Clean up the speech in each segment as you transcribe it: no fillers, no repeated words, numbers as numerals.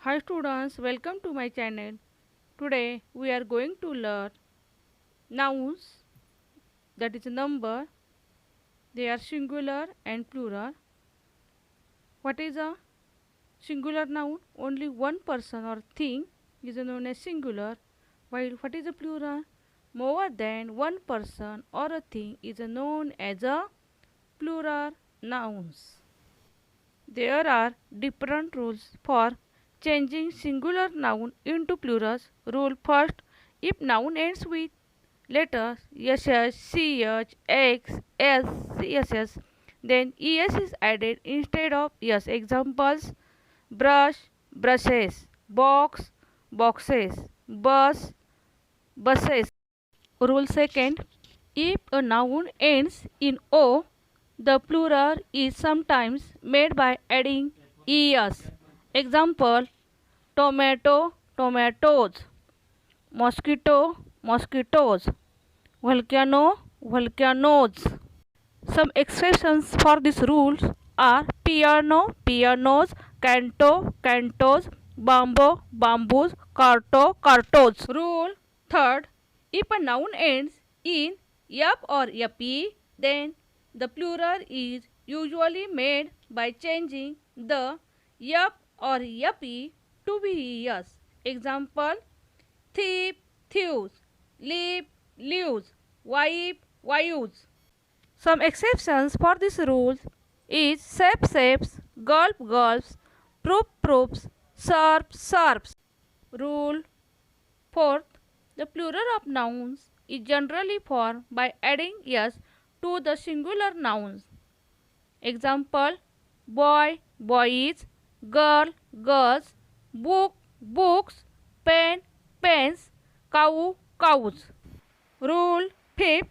Hi students, welcome to my channel. Today we are going to learn nouns, that is a number. They are singular and plural. What is a singular noun? Only one person or thing is known as singular, while what is a plural? More than one person or a thing is known as a plural nouns. There are different rules for changing singular noun into plurals. Rule first: if noun ends with letters sh, ch, x, s, css, then es is added instead of s. Examples: brush, brushes; box, boxes; bus, buses. Rule second: if a noun ends in o, the plural is sometimes made by adding es. Example: tomato, tomatoes; mosquito, mosquitoes; volcano, volcanoes. Some exceptions for this rules are piano, pianos; canto, cantos; bamboo, bamboos; carto, cartos. Rule third: if a noun ends in yap or yapi, then the plural is usually made by changing the yap or yapi to be es. Example: thief, thieves; leaf, leaves; wife, wives. Some exceptions for this rule is sap, saps; gulp, gulps; troop, troops; serp, serps. Rule fourth: the plural of nouns is generally formed by adding s to the singular nouns. Example: boy, boys; girl, girls; book, books; pen, pens; cow, cows. Rule fifth: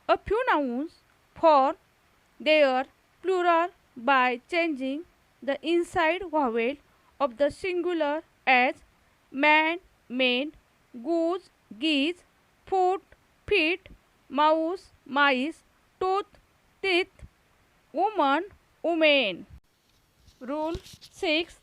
a few nouns form their plural by changing the inside vowel of the singular, as man, men; goose, geese; foot, feet; mouse, mice; tooth, teeth; woman, women. Rule 6: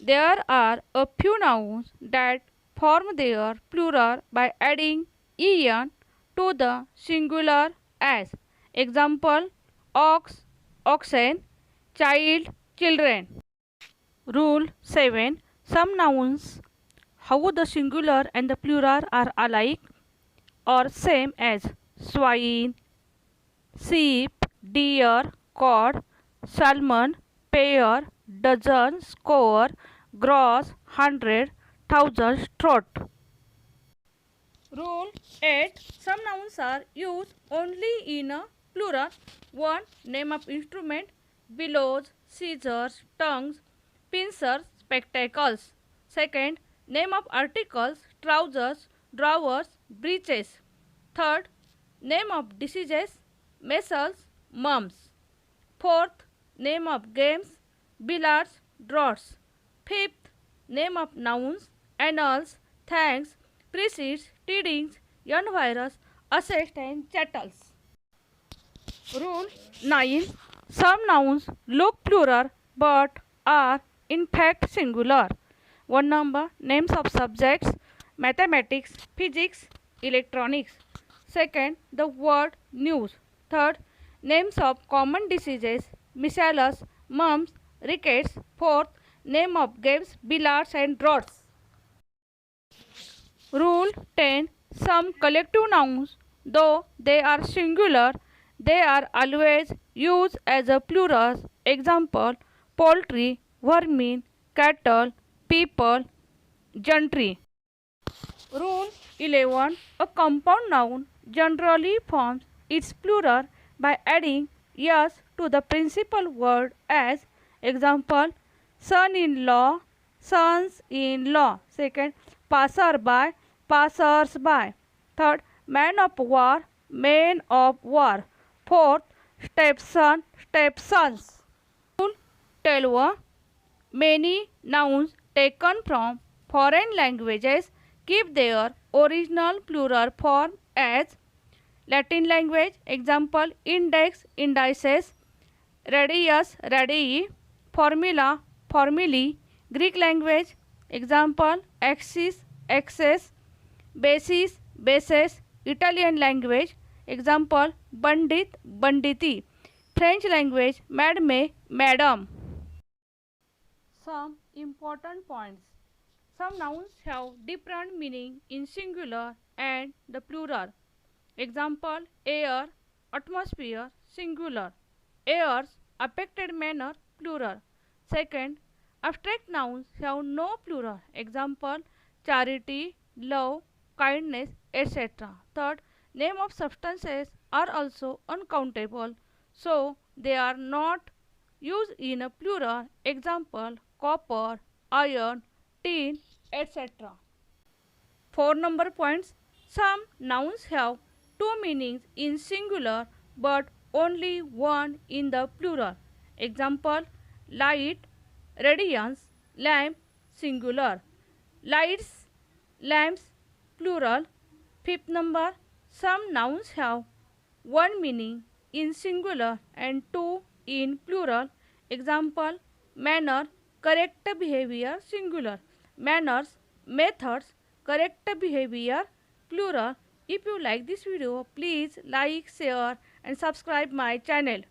there are a few nouns that form their plural by adding en to the singular, as example: ox, oxen; child, children. Rule 7: some nouns, how the singular and the plural are alike or same, as swine, sheep; deer, cod; salmon, pear; dozen, score; gross, 100; thousand, trot. Rule 8: some nouns are used only in a plural. 1. Name of instrument: bellows, scissors; tongues, pincers; spectacles. 2. Name of articles: trousers, drawers; breeches. 3. Name of diseases: measles, mumps. 4th. Name of games: billiards, draughts. 5th. Name of nouns: annals, thanks, precedes, tidings, young virus, assets and chattels. Rule 9: some nouns look plural but are in fact singular. 1 number: names of subjects: mathematics, physics, electronics. 2nd, the word news. 3rd, names of common diseases: measles, mumps, rickets. 4th, name of games: billiards and draughts. Rule 10: some collective nouns, though they are singular, they are always used as a plural. Example: poultry, vermin; cattle, people; gentry. Rule 11: a compound noun generally forms its plural by adding s to the principal word, as example: son-in-law, sons-in-law. 2nd, passer-by, passers-by. 3rd, man of war, men of war. 4th, stepson, stepsons. Rule 12: many nouns taken from foreign languages keep their original plural form, as Latin language. Example: index, indices; radius, radii; formula, formulae. Greek language. Example, axis, axis, basis, bases. Italian language. Example, bandit, banditi. French language, madame, madam. Some important points. Some nouns have different meaning in singular and the plural. Example, air, atmosphere, singular. Airs, affected manner, plural. Second, abstract nouns have no plural. Example, charity, love, kindness, etc. Third, name of substances are also uncountable, so they are not used in a plural. Example, copper, iron, tin, etc. 4 number points. Some nouns have two meanings in singular but only one in the plural. Example, light, radiance, lamp, singular. Lights, lamps, plural. 5th number. Some nouns have one meaning in singular and two in plural. Example, manner, correct behavior, singular. Manners, methods, correct behavior, plural. If you like this video, please like, share and subscribe my channel.